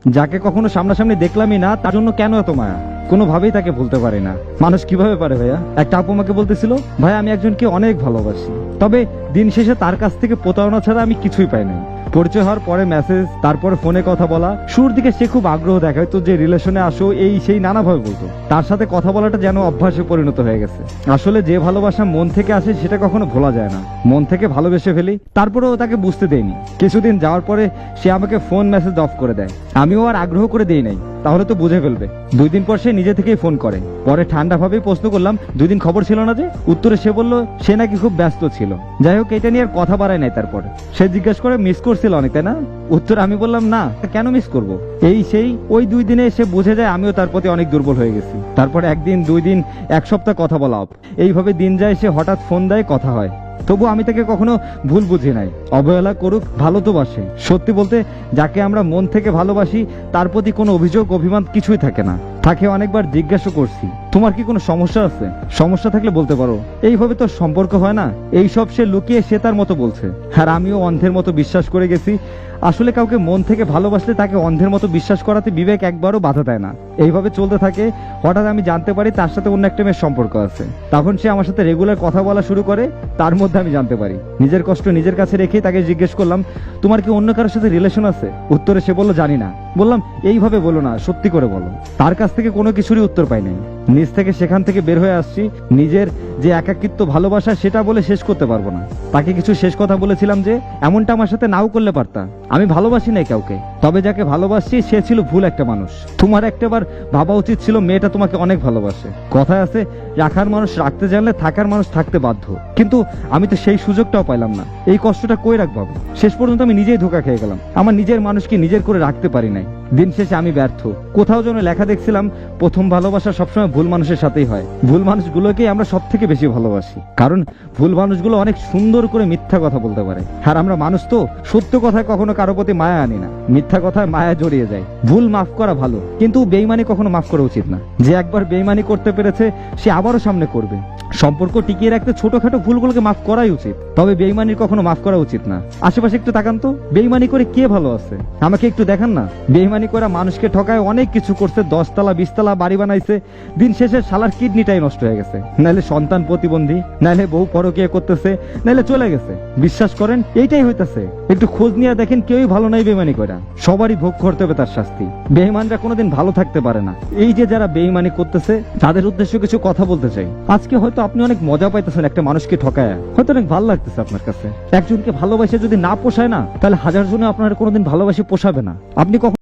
যাকে কখনো সামনাসামনি দেখলামই না তার জন্য কেন এত মায়া? কোনোভাবেই তাকে ভুলতে পারি না। মানুষ কিভাবে পারে ভাইয়া? একটা আপু আমাকে বলতেছিল, ভাই আমি একজনকে অনেক ভালোবাসি, তবে দিন শেষে তার কাছ থেকে প্রতারণা ছাড়া আমি কিছুই পাই নাই। পরিচয় হওয়ার পরে মেসেজ, তারপরে ফোনে কথা বলা। শুরুর দিকে সে খুব আগ্রহ দেখাইতো যে রিলেশনে আসো, এই সেই নানাভাবে বলতো। তার সাথে কথা বলাটা যেন অভ্যাসে পরিণত হয়ে গেছে। আসলে যে ভালোবাসা মন থেকে আসে সেটা কখনো ভোলা যায় না। মন থেকে ভালোবেসে ফেলি, তারপরেও তাকে বুঝতে দেয়নি। কিছুদিন যাওয়ার পরে সে আমাকে ফোন মেসেজ অফ করে দেয়। আমিও আর আগ্রহ করে দেই নাই, তাহলে তো বুঝে ফেলবে। 2 দিন পর সে নিজে থেকেই ফোন করে। পরে ঠান্ডা ভাবেই প্রশ্ন করলাম, 2 দিন খবর ছিল না যে? উত্তরে সে বলল সে নাকি খুব ব্যস্ত ছিল। যাই হোক, এটা নিয়ে আর কথা বাড়ায় নাই। তারপর সে জিজ্ঞেস করে, মিস করছিল অনেক তাই না? উত্তর আমি বললাম, না, কেন মিস করব? এই সেই ওই 2 দিনে সে বুঝে যায় আমিও তার প্রতি অনেক দুর্বল হয়ে গেছি। তারপর 1 দিন, 2 দিন, 1 সপ্তাহ কথা বলা অফ। এইভাবে দিন যায়, সে হঠাৎ ফোন দেয়, কথা হয়। তবু আমি তাকে কখনো ভুল বুঝি নাই। অবহেলা করুক, ভালো তো বাসে। সত্যি বলতে, যাকে আমরা মন থেকে ভালোবাসি তার প্রতি কোনো অভিযোগ অভিমান কিছুই থাকে না। তাকে অনেকবার জিজ্ঞাসা করছি, তোমার কি কোনো সমস্যা আছে? সমস্যা থাকলে বলতে পারো। এইভাবে তো সম্পর্ক হয় না। এইসব সে লুকিয়ে সে তার মতো বলছে, আর আমিও অন্ধের মতো বিশ্বাস করে গেছি। আসলে কাউকে মন থেকে ভালোবাসলে তাকে অন্ধের মতো বিশ্বাস করাতে বিবেক একবারও বাধা দেয় না। এইভাবে চলতে থাকে। হঠাৎ আমি জানতে পারি তার সাথে অন্য একটা মেয়ের সম্পর্ক আছে। তখন সে আমার সাথে রেগুলার কথা বলা শুরু করে। তার মধ্যে আমি জানতে পারি। নিজের কষ্ট নিজের কাছে রেখে তাকে জিজ্ঞেস করলাম, তোমার কি অন্য কারোর সাথে রিলেশন আছে? উত্তরে সে বলল, জানি না। বললাম, এইভাবে বলো না, সত্যি করে বলো। তার কাছ থেকে কোনো কিছুরই উত্তর পাই নাই। নিজ থেকে সেখান থেকে বের হয়ে আসছি। নিজের যে একাকিত্ব ভালোবাসা সেটা বলে শেষ করতে পারবো না। তাকে কিছু শেষ কথা বলেছিলাম যে, এমনটা আমার সাথে নাও করলে পারতা। আমি ভালোবাসি নাই কাউকে, তবে যাকে ভালোবাসছি সে ছিল ভুল একটা মানুষ। তোমার একটাবার ভাবা উচিত ছিল মেয়েটা তোমাকে অনেক ভালোবাসে। কথায় আছে, রাখার মানুষ রাখতে জানলে থাকার মানুষ থাকতে বাধ্য। কিন্তু আমি তো সেই সুযোগটাও পাইলাম না। এই কষ্টটা কই রাখবো? শেষ পর্যন্ত আমি নিজেই ধোঁকা খেয়ে গেলাম। আমার নিজের মানুষকে নিজের করে রাখতে পারি নাই। দিন শেষে আমি ব্যর্থ। কোথাও যেন লেখা দেখছিলাম, প্রথম ভালোবাসা সবসময় ভুল মানুষের সাথেই হয়। ভুল মানুষগুলোকেই আমরা সব থেকে বেশি ভালোবাসি, কারণ ভুল মানুষগুলো অনেক সুন্দর করে মিথ্যা কথা বলতে পারে। আর আমরা মানুষ তো, সত্য কথায় কখনো কারো প্রতি মায়া আনি না, মিথ্যা কথায় মায়া জড়িয়ে যায়। ভুল মাফ করা ভালো, কিন্তু বেইমানি কখনো মাফ করা উচিত না। যে একবার বেইমানি করতে পেরেছে সে আবারও সামনে করবে। সম্পর্ক টিকিয়ে রাখতে ছোটখাটো ভুলগুলোকে মাফ করাই উচিত, তবে বেইমানির কখনো মাফ করা উচিত না। আশেপাশে একটু তাকান তো, বেইমানি করে কে ভালো আছে? আমাকে একটু দেখান না। বেইমানি করা মানুষকে ঠকায়, অনেক কিছু করছে, 10 তলা 20 তলা বাড়ি বানাইছে। দিন শেষে শালার কিডনিটাই নষ্ট হয়ে গেছে, নাইলে সন্তান প্রতিবন্ধী, নাইলে বউ পরকীয়া করতেছে, নাইলে চলে গেছে। বিশ্বাস করেন, এইটাই হইতাছে। একটু খোঁজ নিয়ে দেখেন, কেউই ভালো নাই বেইমানি করা। সবারই ভোগ করতে হবে তার শাস্তি। বেইমানরা কোনোদিন ভালো থাকতে পারে না। এই যে যারা বেইমানি করতেছে তাদের উদ্দেশ্যে কিছু কথা বলতে চাই। আজকে হয়তো আপনি অনেক মজা পাইতেছেন একটা মানুষকে ঠকায়, হয়তো অনেক ভালো লাগতেছে আপনার কাছে। একজনকে ভালোবাসে যদি না পোষায় না, তাহলে 1000 জনে আপনার কোনোদিন ভালোবাসে পোষাবে না। আপনি কখন